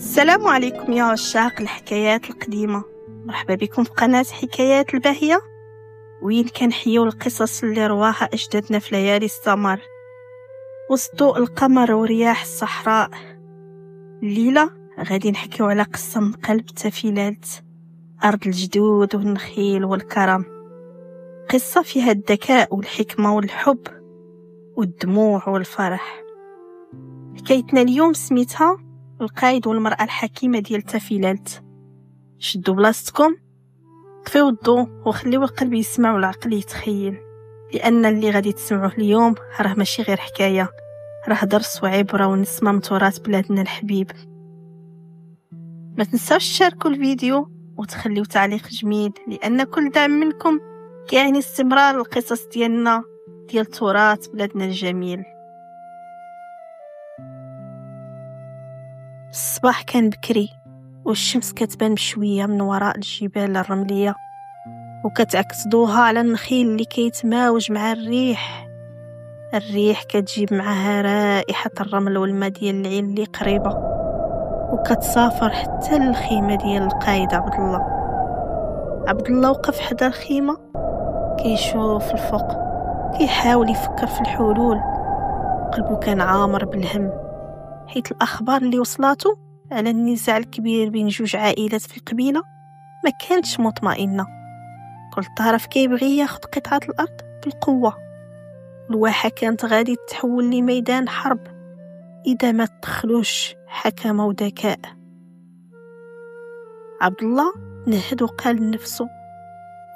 السلام عليكم يا عشاق الحكايات القديمة. مرحبا بكم في قناة حكايات الباهية، وين كنحيو القصص اللي رواها أجدادنا في ليالي السمر وسط ضوء القمر ورياح الصحراء. الليلة غادي نحكيو على قصة من قلب تافيلات أرض الجدود والنخيل والكرم، قصة فيها الذكاء والحكمة والحب والدموع والفرح. حكايتنا اليوم سميتها القايد والمرأة الحكيمة ديال تافيلات. شدوا بلاصتكم، طفيو الضوء وخليو القلب يسمع والعقل يتخيل، لأن اللي غادي تسمعوه اليوم راه ماشي غير حكاية، راه درس وعبرة ونسمة من تراث بلادنا الحبيب. ما تنساوش تشاركوا الفيديو وتخليو تعليق جميل، لأن كل دعم منكم كيعني استمرار القصص ديالنا ديال تراث بلادنا الجميل. الصباح كان بكري والشمس كتبان بشوية من وراء الجبال الرملية، وكتعكس ضوها على النخيل اللي كيتماوج مع الريح كتجيب معها رائحة الرمل والماء ديال العين اللي قريبة، وكتسافر حتى الخيمة ديال القايد عبد الله وقف حدا الخيمة كيشوف الفوق، كيحاول يفكر في الحلول. قلبه كان عامر بالهم، حيت الأخبار اللي وصلاته على النزاع الكبير بين جوج عائلات في القبيلة ما كانتش مطمئنة. كل طرف كيبغي ياخد قطعة الأرض بالقوة، الواحة كانت غادي تتحول لميدان حرب إذا ما تدخلوش حكمة وذكاء. عبد الله نهد وقال لنفسه،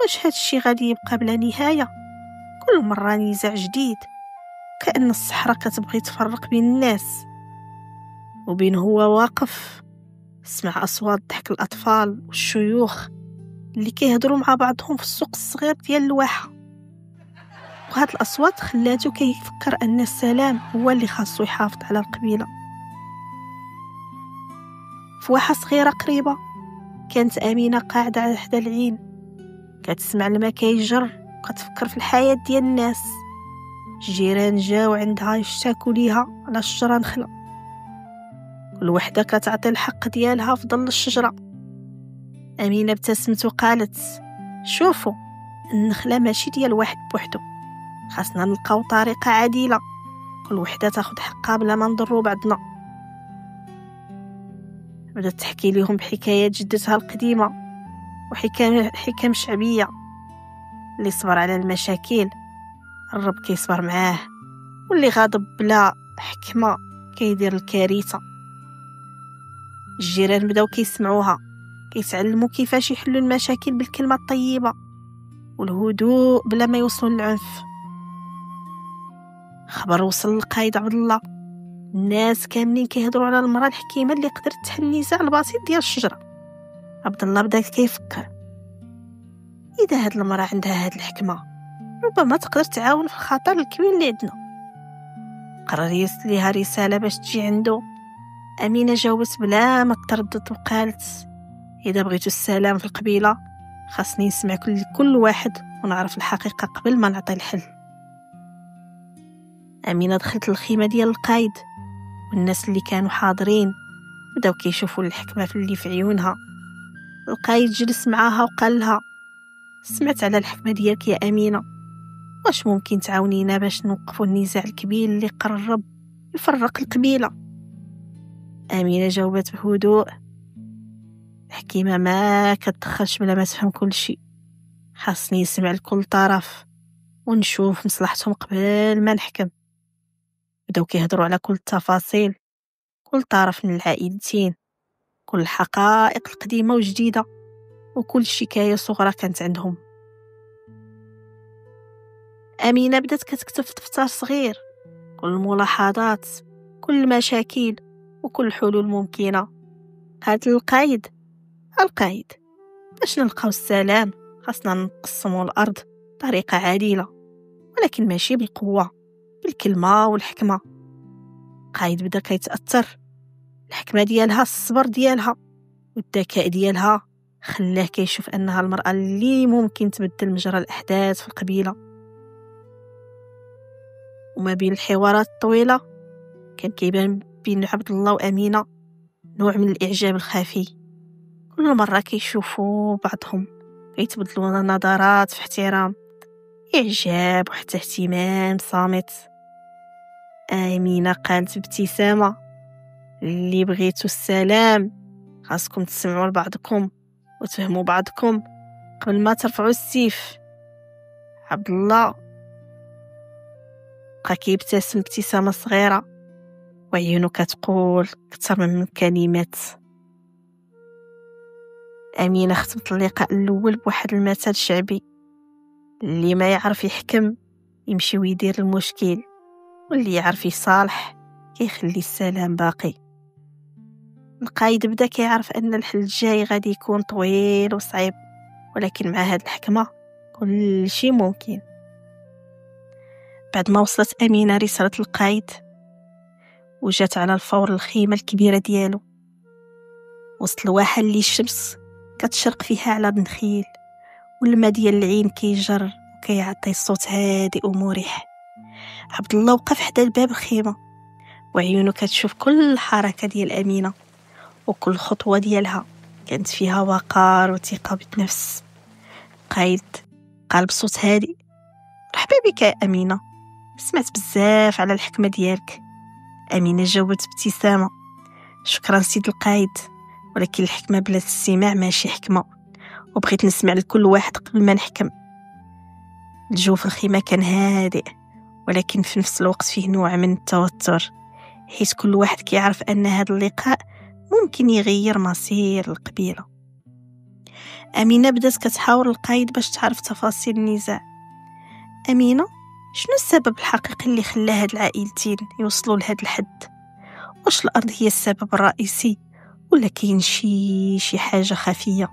واش هادشي غادي يبقى بلا نهاية؟ كل مرة نزاع جديد، كأن الصحراء كتبغي تفرق بين الناس. وبين هو واقف سمع أصوات ضحك الأطفال والشيوخ اللي كيهضروا مع بعضهم في السوق الصغير ديال الواحة، وهاد الأصوات خلاتو كيفكر أن السلام هو اللي خاصو يحافظ على القبيلة. في واحة صغيرة قريبة كانت أمينة قاعدة على حدا العين، كتسمع الماء كيجر وكتفكر في الحياة ديال الناس. الجيران جاو عندها يشتاكوا ليها على الشجرة نخلة، كل وحدة كتعطي الحق ديالها في ظل الشجرة. أمينة ابتسمت وقالت، شوفوا، النخلة ماشي ديال واحد بوحدو، خاصنا نلقاو طريقة عادلة كل وحدة تاخد حقها بلا ما نضروا بعضنا. بدات تحكي لهم بحكايات جدتها القديمة وحكم شعبية. اللي صبر على المشاكل الرب كيصبر معاه، واللي غاضب بلا حكمة كيدير الكارثة. الجيران بداو كيسمعوها، كيتعلموا كيفاش يحلوا المشاكل بالكلمة الطيبة والهدوء بلا ما يوصلوا للعنف. خبر وصل للقايد عبد الله، الناس كاملين كيهضروا على المرأة الحكيمة اللي قدرت تحل النزاع البسيط ديال الشجرة. عبد الله بدا كيفكر، إذا هاد المرأة عندها هاد الحكمة ربما تقدر تعاون في الخطر الكبير اللي عندنا. قرر يرسل ليها رسالة باش تجي عنده. أمينة جاوبت بلا ما تردد وقالت، إذا بغيتو السلام في القبيلة خاصني نسمع كل واحد ونعرف الحقيقة قبل ما نعطي الحل. أمينة دخلت الخيمة ديال القايد، والناس اللي كانوا حاضرين بداو كيشوفوا الحكمة في اللي في عيونها. القايد جلس معاها وقال لها، سمعت على الحكمة ديالك يا أمينة، واش ممكن تعاونينا باش نوقفوا النزاع الكبير اللي قرب يفرق القبيلة؟ أمينة جاوبت بهدوء، الحكيمة ما كتدخلش بلا ما تفهم كل شيء، خاصني نسمع لكل طرف ونشوف مصلحتهم قبل ما نحكم. بداو كيهضروا على كل التفاصيل، كل طرف من العائلتين، كل الحقائق القديمة وجديدة، وكل شكاية صغرى كانت عندهم. أمينة بدات كتكتب في دفتر صغير كل الملاحظات، كل المشاكل وكل الحلول ممكنة. قالت للقايد، القايد، باش نلقاو السلام خاصنا نقسموا الأرض بطريقة عادلة، ولكن ماشي بالقوة، بالكلمة والحكمة. قايد بدا كيتأثر، الحكمة ديالها، الصبر ديالها والذكاء ديالها خلاه كيشوف أنها المرأة اللي ممكن تبدل مجرى الأحداث في القبيلة. وما بين الحوارات الطويلة كان كيبان بين عبد الله وأمينة نوع من الإعجاب الخفي. كل مرة كيشوفوا بعضهم كيتبدلوا نظرات في احترام، إعجاب وحتى اهتمام صامت. آمينة قالت بابتسامة: اللي بغيتو السلام خاصكم تسمعوا لبعضكم وتفهموا بعضكم قبل ما ترفعوا السيف. عبد الله بقى كيبتسم ابتسامة صغيرة وعيونو كتقول كتر من الكلمات. أمينة ختمت اللقاء الأول بواحد المثل شعبي: اللي ما يعرف يحكم يمشي ويدير المشكل، واللي يعرف يصالح كيخلي السلام باقي. القايد بدا كيعرف أن الحل الجاي غادي يكون طويل وصعيب، ولكن مع هاد الحكمة كل شي ممكن. بعد ما وصلت أمينة رسالة القايد وجات على الفور الخيمة الكبيرة ديالو، وسط الواحة اللي الشمس كتشرق فيها على النخيل والما ديال العين كيجر وكيعطي صوت هادئ ومريح. عبد الله وقف حدا الباب الخيمة وعيونو كتشوف كل حركة ديال أمينة، وكل خطوة ديالها كانت فيها وقار وثقة بالنفس. قايد قال بصوت هادئ: مرحبا بك يا أمينة، سمعت بزاف على الحكمة ديالك. أمينة جاوبت بابتسامة: شكرا سيد القايد، ولكن الحكمة بلا الاستماع ماشي حكمة، وبغيت نسمع لكل واحد قبل ما نحكم. الجو في الخيمة كان هادئ، ولكن في نفس الوقت فيه نوع من التوتر، حيث كل واحد كيعرف أن هذا اللقاء ممكن يغير مصير القبيلة. أمينة بدات كتحاور القايد باش تعرف تفاصيل النزاع. أمينة، شنو السبب الحقيقي اللي خلى هاد العائلتين يوصلوا لهاد الحد؟ واش الأرض هي السبب الرئيسي ولا كاين شي حاجة خفية؟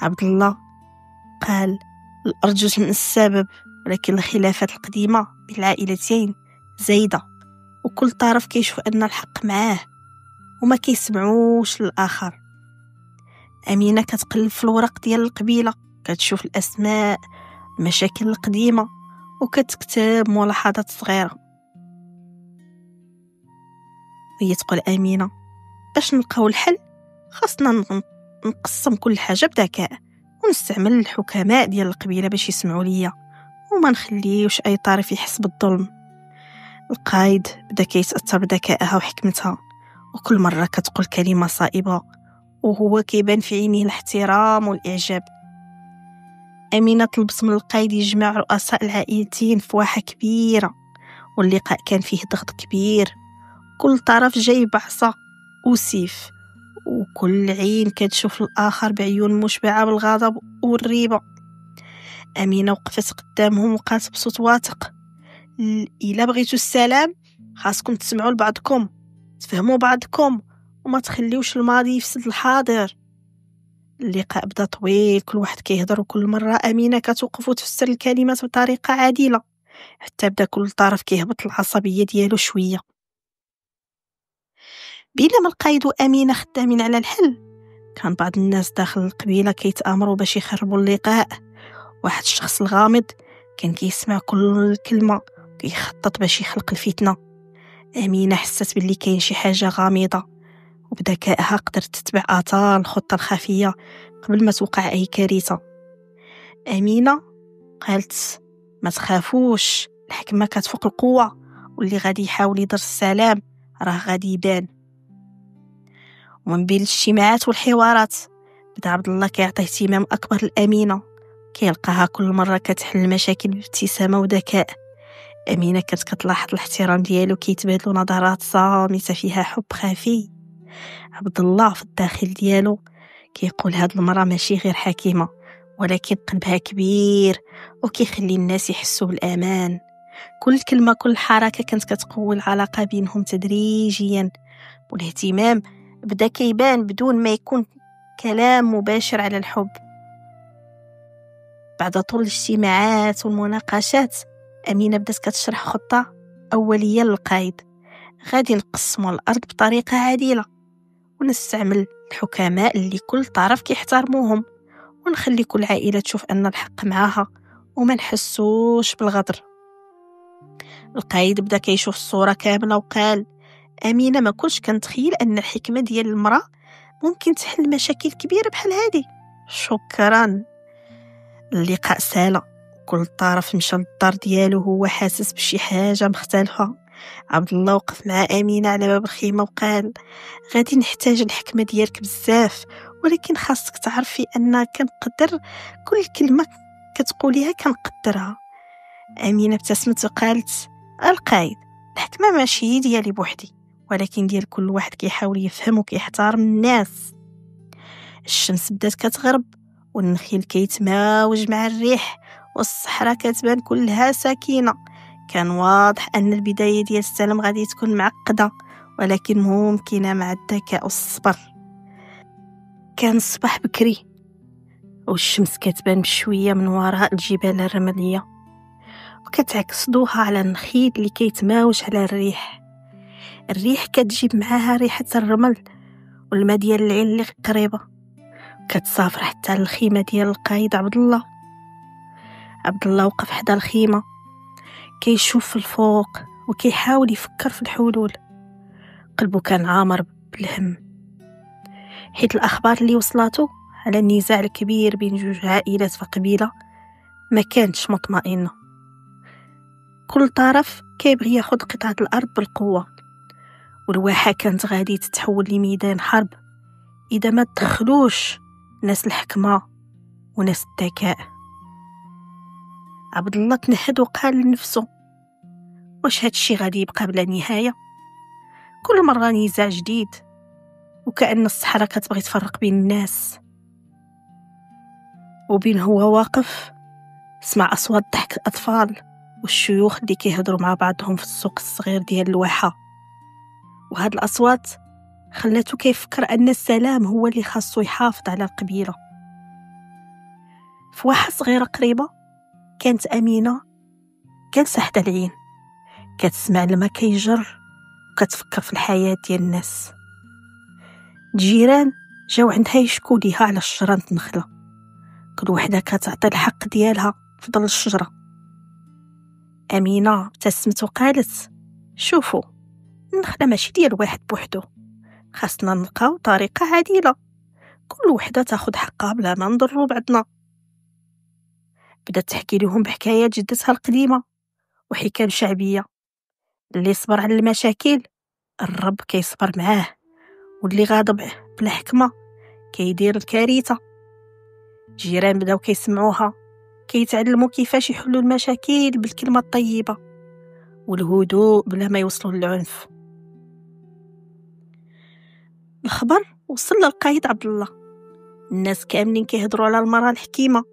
عبد الله قال: الأرض جزء من السبب، ولكن الخلافات القديمة بين العائلتين زايدة، وكل طرف كيشوف أن الحق معاه وما كيسمعوش للآخر. أمينة كتقلب في الورق ديال القبيلة، كتشوف الأسماء، المشاكل القديمة، وكتكتب ملاحظات صغيرة. وهي تقول أمينة: باش نلقاو الحل خاصنا نقسم كل حاجة بذكاء، ونستعمل الحكماء ديال القبيلة باش يسمعوا ليا، وما نخليوش أي طرف يحس بالظلم. القايد بدا كيتأثر بذكائها وحكمتها، وكل مرة كتقول كلمة صائبة وهو كيبان في عينيه الاحترام والإعجاب. أمينة طلبت من القايد يجمع رؤساء العائلتين في واحة كبيرة، واللقاء كان فيه ضغط كبير، كل طرف جاي بعصا وسيف، وكل عين كتشوف الآخر بعيون مشبعة بالغضب والريبة. أمينة وقفت قدامهم وقالت بصوت واثق: إلا بغيتو السلام خاصكم تسمعوا لبعضكم، تفهموا بعضكم، وما تخليوش الماضي يفسد الحاضر. اللقاء بدا طويل، كل واحد كيهضر، وكل مرة أمينة كتوقف وتفسر الكلمات بطريقة عادلة، حتى بدا كل طرف كيهبط العصبية ديالو شوية. بينما القايد وأمينة خدامين على الحل، كان بعض الناس داخل القبيلة كيتآمروا باش يخربوا اللقاء. واحد الشخص الغامض كان كيسمع كل كلمة كيخطط باش يخلق الفتنة. أمينة حست باللي كاين شي حاجة غامضة، وبذكائها قدرت تتبع آثار الخطة الخفية قبل ما توقع أي كارثة. أمينة قالت: ما تخافوش، الحكمة كتفوق القوة، واللي غادي يحاول يدير السلام راه غادي يبان. ومن بين الاجتماعات والحوارات بدا عبد الله كيعطي اهتمام أكبر لأمينة، كيلقاها كل مرة كتحل المشاكل بابتسامة وذكاء. أمينة كانت كتلاحظ الاحترام ديالو، كيتبادلوا نظرات صامتة فيها حب خفي. عبد الله في الداخل ديالو كيقول: هاد المرأة ماشي غير حكيمة، ولكن قلبها كبير وكيخلي الناس يحسوا بالأمان. كل كلمة، كل حركة كانت كتقوي العلاقة بينهم تدريجيا، والاهتمام بدا كيبان بدون ما يكون كلام مباشر على الحب. بعد طول الاجتماعات والمناقشات، أمينة بدات كتشرح خطة أولية للقايد: غادي نقسموا الأرض بطريقة عادلة، ونستعمل الحكماء اللي كل طرف كيحترموهم، ونخلي كل عائلة تشوف أن الحق معاها وما نحسوش بالغدر. القايد بدا كيشوف الصورة كاملة وقال: أمينة ما كنتش كنتخيل أن الحكمة ديال المرأة ممكن تحل مشاكل كبيرة بحال هادي. شكرا. اللقاء سالى، كل طرف مشى للدار ديالو هو حاسس بشي حاجة مختلفة. عبد الله وقف مع أمينة على باب الخيمة وقال: غادي نحتاج الحكمة ديالك بزاف، ولكن خاصك تعرفي أن كنقدر كل كلمة كتقوليها كنقدرها. أمينة ابتسمت وقالت: القايد، الحكمة ماشي هي ديالي بوحدي، ولكن ديال كل واحد كيحاول يفهم وكيحترم الناس. الشمس بدات كتغرب، والنخيل كيتماوج مع الريح، والصحراء كتبان كلها سكينة. كان واضح أن البداية ديال السلام غادي تكون معقدة، ولكن ممكنة مع الذكاء والصبر. كان الصباح بكري، والشمس كتبان بشوية من وراء الجبال الرملية، وكتعكس ضوها على النخيل اللي كيتماوج على الريح. الريح كتجيب معاها ريحة الرمل والماء ديال العين اللي قريبة، كتسافر حتى الخيمة ديال القايد عبد الله. عبد الله وقف حدا الخيمة كيشوف في الفوق وكيحاول يفكر في الحلول. قلبه كان عامر بالهم، حيت الأخبار اللي وصلاته على النزاع الكبير بين جوج عائلات في قبيلة ما كانتش مطمئنة. كل طرف كيبغي ياخد قطعة الأرض بالقوة، والواحة كانت غادي تتحول لميدان حرب إذا ما تدخلوش ناس الحكمة وناس الذكاء. عبد الله تنهد وقال لنفسه: واش هادشي غادي يبقى بلا نهاية؟ كل مرة نزاع جديد، وكأن الصحراء كتبغي تفرق بين الناس. وبين هو واقف سمع أصوات ضحك الأطفال والشيوخ اللي كيهضروا مع بعضهم في السوق الصغير ديال الواحة، وهاد الأصوات خلاتو كيفكر أن السلام هو اللي خاصو يحافظ على القبيلة. في واحة صغيرة قريبة كانت أمينة جالسة حدا العين، كتسمع الماء كيجر وكتفكر في الحياة ديال الناس. الجيران جاو عندها يشكو ليها على شجرة النخلة، كل وحدة كتعطي الحق ديالها في ظل الشجرة. أمينة ابتسمت وقالت: شوفوا، النخلة ماشي ديال واحد بوحدو، خاصنا نلقاو طريقة عادلة، كل وحدة تاخد حقها بلا ما نضرو بعضنا. بدات تحكي لهم بحكايات جدتها القديمة وحكاية شعبية. اللي صبر على المشاكل الرب كيصبر معاه، واللي غاضب بلا حكمة كيدير الكارثة. الجيران بداو كيسمعوها، كيتعلموا كيفاش يحلوا المشاكل بالكلمة الطيبة والهدوء بلا ما يوصلوا للعنف. الخبر وصل للقايد عبد الله، الناس كاملين كيهضروا على المرأة الحكيمة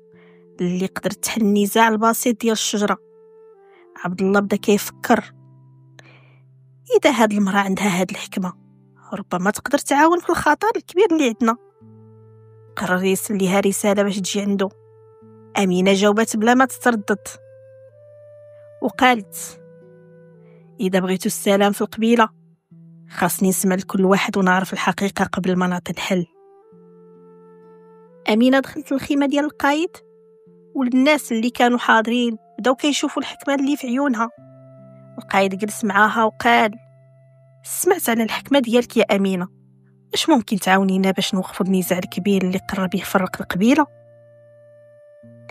اللي قدرت تحل النزاع البسيط ديال الشجرة. عبد الله بدا كيفكر: إذا هاد المرأة عندها هاد الحكمة ربما تقدر تعاون في الخطر الكبير اللي عندنا. قرر يرسل ليها رسالة باش تجي عنده. أمينة جاوبت بلا ما تتردد وقالت: إذا بغيتو السلام في القبيلة خاصني نسمع لكل واحد ونعرف الحقيقة قبل ما نعطي الحل. أمينة دخلت الخيمة ديال القايد، والناس اللي كانوا حاضرين بداو كيشوفوا الحكمة اللي في عيونها. القايد جلس معاها وقال: سمعت على الحكمة ديالك يا أمينة، واش ممكن تعاونينا باش نوقفوا النزاع الكبير اللي قرب يفرق القبيلة؟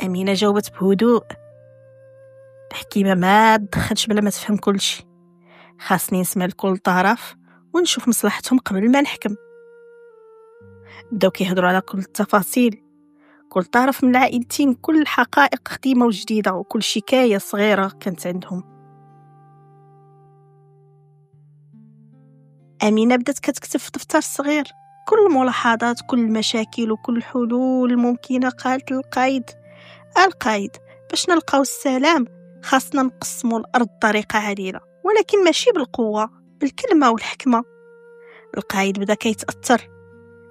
أمينة جاوبت بهدوء: الحكيمة ما تدخلش بلا ما تفهم كل شيء، خاصني نسمع لكل طرف ونشوف مصلحتهم قبل ما نحكم. بداو كيهضروا على كل التفاصيل، كل طرف من العائلتين، كل الحقائق قديمة وجديدة، وكل شكاية صغيرة كانت عندهم. أمينة بدات كتكتب في دفتر صغير كل الملاحظات، كل المشاكل وكل الحلول الممكنة. قالت للقايد: القايد، باش نلقاو السلام خاصنا نقسموا الأرض بطريقة عادلة، ولكن ماشي بالقوة، بالكلمة والحكمة. القايد بدا كيتأثر،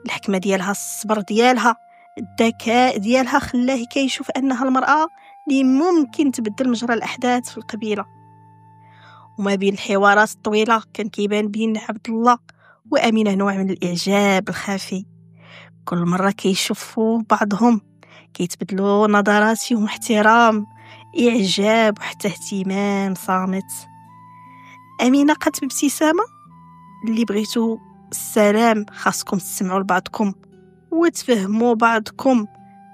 الحكمة ديالها، الصبر ديالها، الذكاء ديالها خلاه كيشوف أنها المرأة اللي ممكن تبدل مجرى الأحداث في القبيلة. وما بين الحوارات الطويلة كان كيبان بين عبد الله وأمينة نوع من الإعجاب الخفي. كل مرة كيشوفوا بعضهم كيتبدلوا نظرات فيهم احترام، إعجاب وحتى اهتمام صامت. أمينة قالت بابتسامة: اللي بغيتو السلام خاصكم تسمعوا لبعضكم وتفهموا بعضكم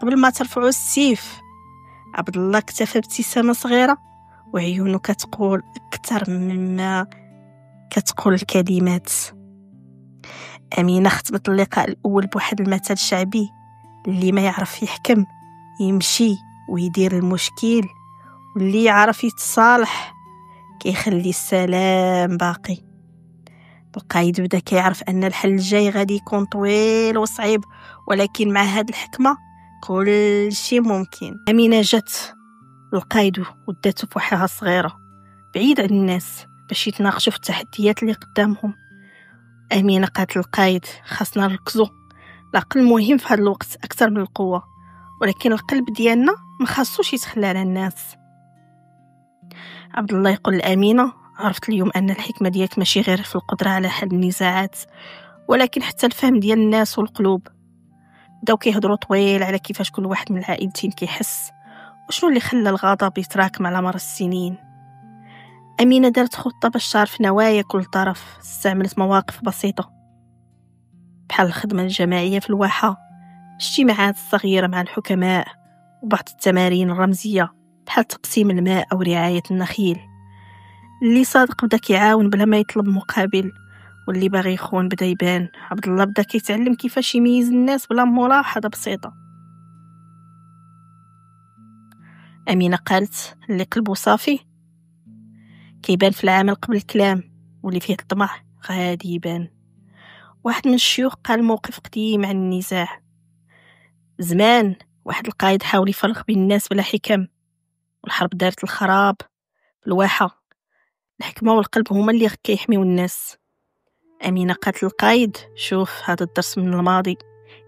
قبل ما ترفعوا السيف. عبد الله اكتفى بابتسامة صغيرة وعيونه كتقول أكثر مما كتقول الكلمات. أمينة ختمت اللقاء الأول بواحد المثل شعبي: اللي ما يعرف يحكم يمشي ويدير المشكل، واللي يعرف يتصالح كيخلي السلام باقي. القايد بدا كيعرف أن الحل الجاي غادي يكون طويل وصعيب، ولكن مع هاد الحكمة كل شيء ممكن. أمينة جات القايد وداتو فوحها صغيرة بعيد عن الناس باش يتناقشوا في التحديات اللي قدامهم. أمينة قالت للقايد: خاصنا نركزوا، العقل مهم في هذا الوقت أكثر من القوة، ولكن القلب ديالنا ما خاصوش يتخلى على الناس. عبد الله يقول لأمينة: عرفت اليوم أن الحكمة ديالك ماشي غير في القدرة على حل النزاعات، ولكن حتى الفهم ديال الناس والقلوب. بداو كيهضروا طويل على كيفاش كل واحد من العائلتين كيحس وشنو اللي خلى الغضب يتراكم على مر السنين. أمينة دارت خطة باش تعرف نوايا كل طرف. استعملت مواقف بسيطة بحال الخدمة الجماعية في الواحة، اجتماعات صغيرة مع الحكماء، وبعض التمارين الرمزية بحال تقسيم الماء أو رعاية النخيل. اللي صادق بدا كيعاون بلا ما يطلب مقابل، واللي باغي يخون بدا يبان. عبد الله بدا كيتعلم كيفاش يميز الناس بلا ملاحظة بسيطة. أمينة قالت: اللي قلبه صافي كيبان في العمل قبل الكلام، واللي فيه الطمع غادي يبان. واحد من الشيوخ قال موقف قديم عن النزاع: زمان واحد القائد حاول يفرق بين الناس بلا حكم، والحرب دارت الخراب في الواحة. الحكمة والقلب هما اللي كيحميو الناس. أمينة قالت للقائد: شوف، هذا الدرس من الماضي،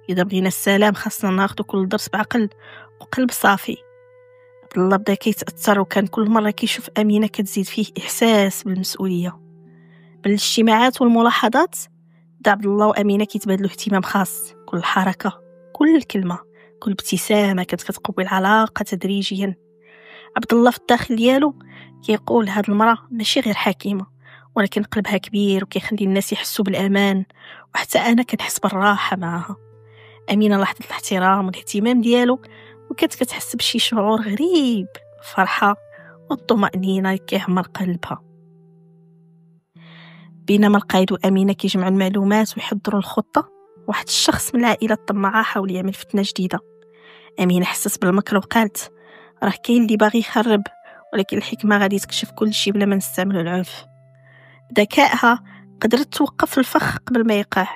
إذا بغينا السلام خاصنا ناخدو كل درس بعقل وقلب صافي. عبد الله بدا كيتأثر، وكان كل مرة كيشوف أمينة كتزيد فيه إحساس بالمسؤولية. بالاجتماعات والملاحظات بدا عبد الله وأمينة كيتبادلوا اهتمام خاص. كل حركة، كل كلمة، كل ابتسامة كانت كتقوي العلاقة تدريجيا. عبد الله في الداخل ديالو كيقول: هاد المرأة ماشي غير حكيمة، ولكن قلبها كبير وكيخلي الناس يحسوا بالأمان، وحتى أنا كنحس بالراحة معها. أمينة لاحظت الاحترام والاهتمام ديالو، وكانت كتحس بشي شعور غريب، الفرحة والطمأنينة كيعمر قلبها. بينما القائد وأمينة كيجمعوا المعلومات ويحضروا الخطة، واحد الشخص من العائلة الطماعة حاول يعمل فتنة جديدة. أمينة حست بالمكر وقالت: راه كاين اللي باغي يخرب، ولكن الحكمة غادي تكشف كل شيء بلا ما نستعملوا العنف. بذكائها قدرت توقف الفخ قبل ما يقع،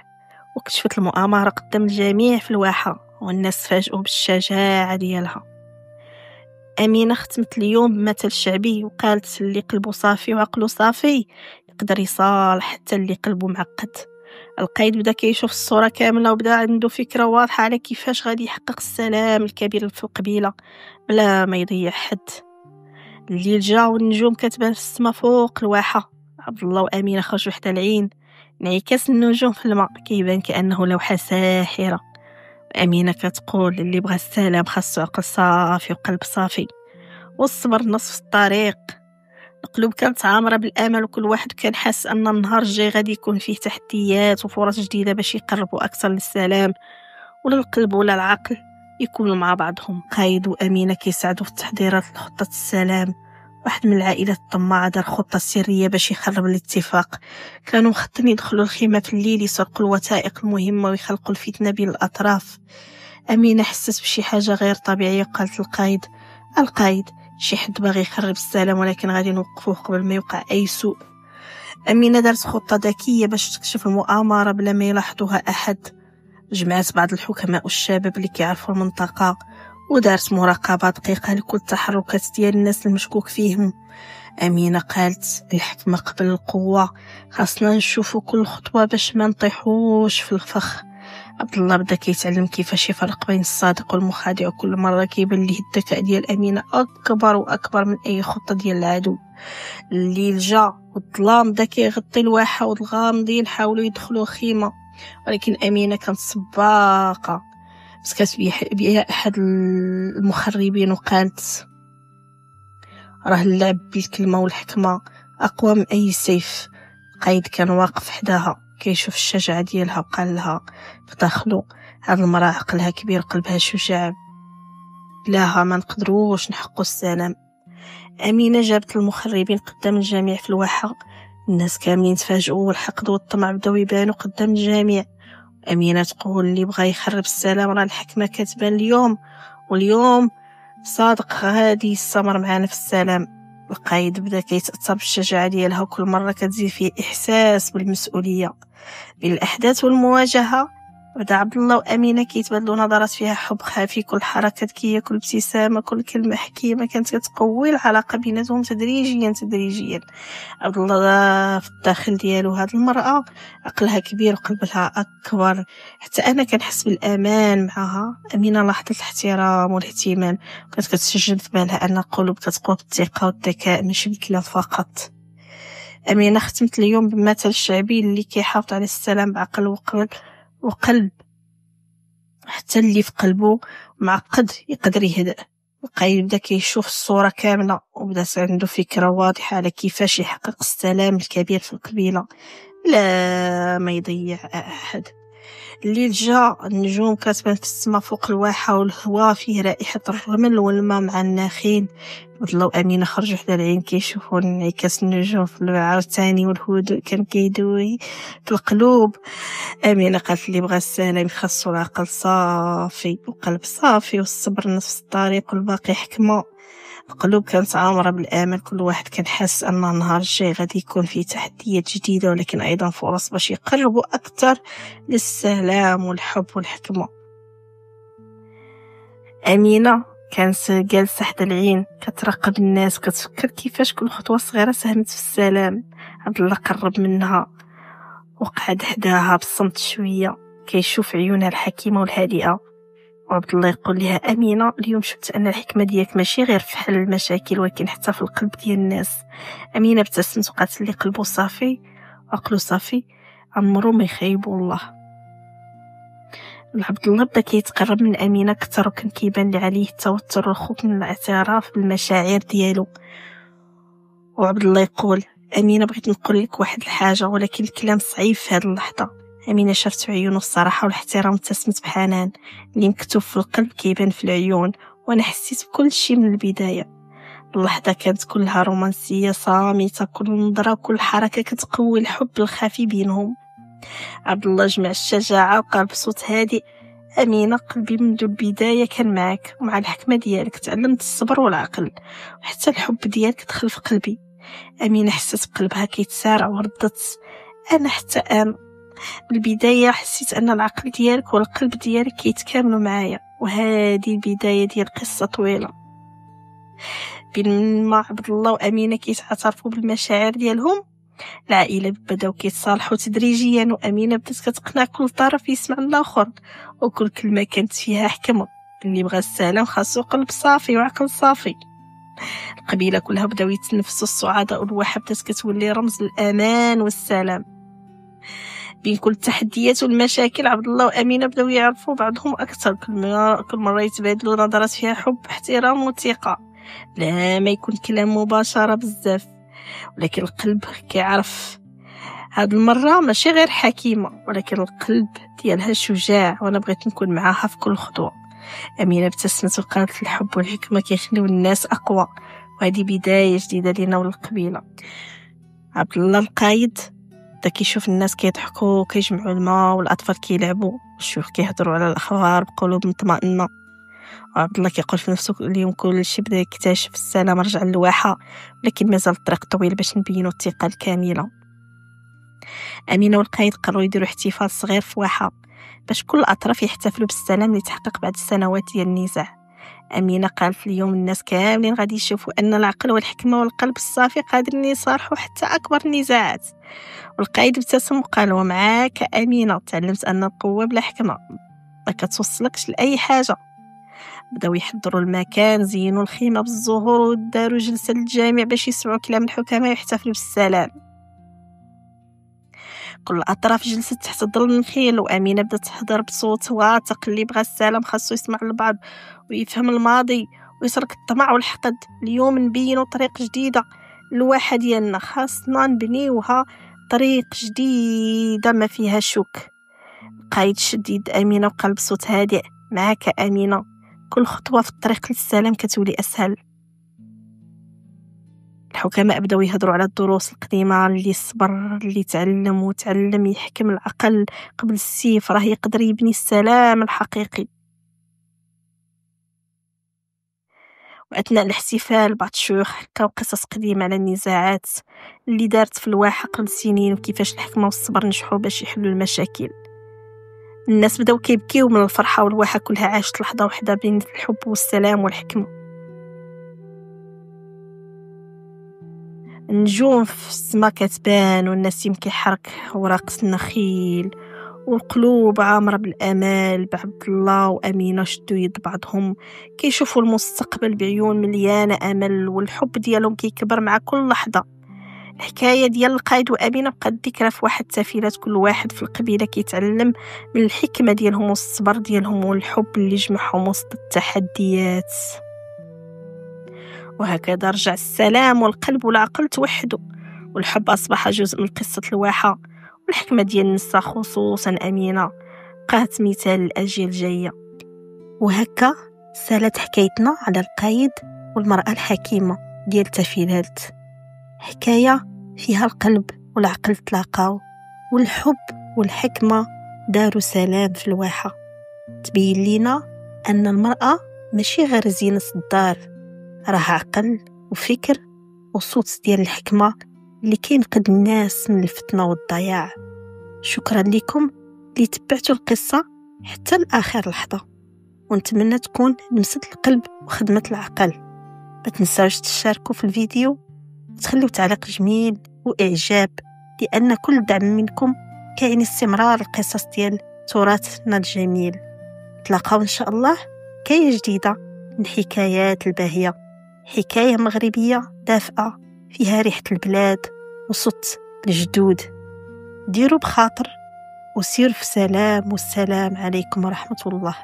وكشفت المؤامرة قدام الجميع في الواحة، والناس تفاجئوا بالشجاعة ديالها. أمينة ختمت اليوم بمثل شعبي وقالت: اللي قلبه صافي وعقله صافي يقدر يصالح حتى اللي قلبه معقد. القايد بدا كيشوف الصورة كاملة، وبدا عنده فكرة واضحة على كيفاش غادي يحقق السلام الكبير في القبيلة بلا ما يضيع حد. الليل جا والنجوم كتبان في السما فوق الواحة. عبد الله وأمينة خرجوا حتى العين، انعكاس النجوم في الماء كيبان كأنه لوحة ساحرة. أمينة كتقول: اللي بغى السلام خاصو عقل صافي وقلب صافي، والصبر نصف الطريق. القلوب كانت عامرة بالأمل، وكل واحد كان حاس أن النهار الجاي غادي يكون فيه تحديات وفرص جديدة باش يقربوا أكثر للسلام، ولا القلب ولا العقل يكونوا مع بعضهم. قايد وأمينة كيساعدوا في التحضيرات لخطة السلام. واحد من العائلات الطماعة دار خطة سرية باش يخرب الاتفاق. كانوا مخططين يدخلوا الخيمة في الليل، يسرقوا الوثائق المهمة ويخلقوا الفتنة بين الأطراف. أمينة حست بشي حاجة غير طبيعية، قالت للقايد: القايد، شي حد باغي يخرب السلام، ولكن غادي نوقفوه قبل ما يوقع أي سوء. أمينة دارت خطة ذكية باش تكشف المؤامرة بلا ما يلاحظوها أحد. جمعت بعض الحكماء والشباب اللي كيعرفوا المنطقة، ودارت مراقبة دقيقة لكل التحركات ديال الناس المشكوك فيهم. أمينة قالت: الحكمة قبل القوة، خاصنا نشوفوا كل خطوة باش ما نطيحوش في الفخ. عبد الله بدا كيتعلم كيفاش يفرق بين الصادق والمخادع، وكل مرة كيبان ليه الذكاء ديال أمينة أكبر وأكبر من أي خطة ديال العدو. الليل جا والظلام بدا كيغطي الواحة، والغامضين حاولوا يدخلوا الخيمة، ولكن أمينة كانت سباقة. مسكات بيها أحد المخربين وقالت: راه اللعب بالكلمة والحكمة أقوى من أي سيف. القايد كان واقف حداها كيشوف الشجاعة ديالها وقال لها بداخلو هاد المرأة عقلها كبير قلبها شجاع، بلاها ما نقدروش نحقوا السلام. أمينة جابت المخربين قدام الجميع في الواحة، الناس كاملين تفاجئوا والحقد والطمع بداو يبانوا قدام الجميع. أمينة تقول اللي بغى يخرب السلام راه الحكمة كتبان اليوم، واليوم صادق غادي يستمر معانا في السلام. القايد بدا كيتأثر بالشجاعة ديالها وكل مرة كتزيد فيه إحساس بالمسؤولية. بين الأحداث والمواجهة بدا عبد الله وأمينة كيتبادلوا نظرات فيها حب خافي، كل حركة ذكية، كل ابتسامة، كل كلمة حكيمة كانت كتقوي العلاقة بيناتهم تدريجيا. عبد الله في الداخل ديالو هاد المرأة عقلها كبير وقلبها أكبر، حتى أنا كنحس بالأمان معها. أمينة لاحظت الاحترام والاهتمام، كانت كتسجل في بالها أن قلوب كتقوى بالثقة والذكاء ماشي بالكلام فقط. أمينة ختمت اليوم بمثل الشعبي اللي كيحافظ على السلام بعقل وقلب، حتى اللي في قلبه معقد يقدر يهدأ. القايد بدا كيشوف الصورة كاملة وبدات عنده فكرة واضحة على كيفاش يحقق السلام الكبير في القبيلة لا ما يضيع أحد. الليل جا، النجوم كتبان في السما فوق الواحة والهواء فيه رائحة الرمل والماء مع النخيل. عبد الله وأمينة خرجوا حدا العين كيشوفوا انعكاس النجوم في العاوتاني والهدوء كان كيدوي في القلوب. أمينة قالت اللي بغى السلام خاصو العقل صافي وقلب صافي والصبر نفس الطريق والباقي حكمة. القلوب كانت عامرة بالآمل، كل واحد كان حاس أن النهار الجاي غادي يكون فيه تحديات جديدة ولكن أيضا فرص باش يقربوا أكثر للسلام والحب والحكمة. أمينة كانت جالسة حدا العين كتراقب الناس وكتفكر كيفاش كل خطوة صغيرة ساهمت في السلام. عبد الله قرب منها وقعد حداها بالصمت شوية كيشوف عيونها الحكيمة والهادئة، وعبد الله يقول لها أمينة اليوم شفت أن الحكمة ديالك ماشي غير في حل المشاكل ولكن حتى في القلب ديال الناس. أمينة ابتسمت وقالت لي قلبه صافي وعقله صافي عمرو ما يخيبوا الله. عبد الله بدا كيتقرب من أمينة أكثر وكان كيبان لي عليه التوتر والخوف من الاعتراف بالمشاعر ديالو. وعبد الله يقول أمينة بغيت نقول لك واحد الحاجة ولكن الكلام صعيب في هذه اللحظة. أمينة شافت عيونه الصراحة والاحترام وابتسمت بحنان، اللي مكتوب في القلب كيبان في العيون، وأنا حسيت بكل شيء من البداية. اللحظة كانت كلها رومانسية صامتة، كل نظرة وكل حركة كتقوي الحب الخفي بينهم. عبد الله جمع الشجاعة وقال بصوت هادئ أمينة قلبي منذ البداية كان معك ومع الحكمة ديالك تعلمت الصبر والعقل وحتى الحب ديالك دخل في قلبي. أمينة حسيت بقلبها كيتسارع وردت أنا حتى أنا بالبداية حسيت أن العقل ديالك والقلب ديالك كيتكاملوا معايا، وهذه البداية ديال قصة طويلة. بين ما عبد الله وأمينة كيتعترفوا بالمشاعر ديالهم، العائلة بداو كيتصالحوا تدريجيا، وأمينة بدات كتقنع كل طرف يسمع الآخر، وكل كلمة كانت فيها حكمة. اللي بغى السلام خاصو قلب صافي وعقل صافي. القبيلة كلها بداو يتنفسوا السعادة والواحة بدات كتولي رمز الأمان والسلام. بين كل التحديات والمشاكل عبد الله وأمينة بداو يعرفوا بعضهم أكثر، كل مرة يتبادلوا نظرات فيها حب احترام وثقة، لا ما يكون كلام مباشرة بزاف ولكن القلب كيعرف. هاد المرة ماشي غير حكيمة ولكن القلب ديالها شجاع، وانا بغيت نكون معاها في كل خطوة. أمينة ابتسمت وقالت الحب والحكمة كيخليو الناس أقوى، وهذه بداية جديدة لينا وللقبيلة. عبد الله القايد بدا كيشوف الناس كيضحكوا وكيجمعوا الماء والأطفال كيلعبوا والشيوخ كيهضروا على الأخبار بقلوب مطمئنة، وعبد الله كيقول في نفسه اليوم كل شيء بدا يكتشف السلام رجع للواحة، لكن مازال الطريق طويل باش نبينوا الثقة الكاملة. أمينة والقايد قرروا يديروا احتفال صغير في واحة باش كل الأطراف يحتفلوا بالسلام اللي تحقق بعد السنوات ديال النزاع. أمينة قالت اليوم الناس كاملين غادي يشوفوا أن العقل والحكمة والقلب الصافي قادرين يصالحوا حتى أكبر النزاعات. والقايد ابتسم وقال ومعاك أمينة تعلمت أن القوة بلا حكمة ما كتوصلكش لأي حاجة. بداو يحضروا المكان، زينوا الخيمة بالزهور وداروا جلسة للجميع باش يسمعوا كلام الحكماء ويحتفلوا بالسلام. كل الأطراف جلست تحت ظل النخيل، وأمينة بدات تهضر بصوت واثق اللي بغى السلام خاصو يسمع لبعض ويفهم الماضي ويترك الطمع والحقد. اليوم نبينوا طريق جديدة الواحة ديالنا، خاصنا نبنيوها طريق جديدة ما فيها شك. القايد شد يد أمينة وقال بصوت هادئ: معاك أمينة، كل خطوة في الطريق للسلام كتولي أسهل. الحكماء بداو يهضروا على الدروس القديمة، اللي صبر، اللي تعلم وتعلم يحكم العقل قبل السيف راه يقدر يبني السلام الحقيقي. وأثناء الاحتفال بعض الشيوخ حكاو قصص قديمة على النزاعات اللي دارت في الواحة قبل سنين، وكيفاش الحكمة والصبر نجحوا باش يحلوا المشاكل. الناس بداو كيبكيو من الفرحة، والواحة كلها عاشت لحظة واحدة بين الحب والسلام والحكمة. النجوم في السما كتبان، والنسيم كيحرك وراقص النخيل، والقلوب عامرة بالأمال. بعبد الله وأمينة شدوا يد بعضهم كيشوفوا المستقبل بعيون مليانة أمل، والحب ديالهم كيكبر مع كل لحظة. الحكاية ديال القايد وأمينة بقات ذكرى في واحد التافلات، كل واحد في القبيلة كيتعلم من الحكمة ديالهم والصبر ديالهم والحب اللي جمعهم وسط التحديات. وهكذا رجع السلام، والقلب والعقل توحدوا، والحب أصبح جزء من قصة الواحة، والحكمة ديال النساء خصوصا أمينة بقات مثال الأجيال الجاية. وهكا سالت حكايتنا على القايد والمرأة الحكيمة ديال تافيلات، حكاية فيها القلب والعقل تلاقاو، والحب والحكمة داروا سلام في الواحة. تبين لينا أن المرأة ماشي غير زينة الدار، راه عقل وفكر وصوت ديال الحكمة اللي كينقذ الناس من الفتنة والضياع. شكرا لكم اللي تبعتوا القصة حتى لآخر لحظة، ونتمنى تكون لمست القلب وخدمت العقل. ما تنساوش تشاركوا في الفيديو وتخلوا تعليق جميل وإعجاب، لأن كل دعم منكم كاين استمرار القصص ديال تراثنا الجميل. تلاقاو إن شاء الله حكاية جديدة من حكايات الباهية، حكاية مغربية دافئة فيها ريحة البلاد وصوت الجدود. ديروا بخاطر وسيروا في سلام، والسلام عليكم ورحمة الله.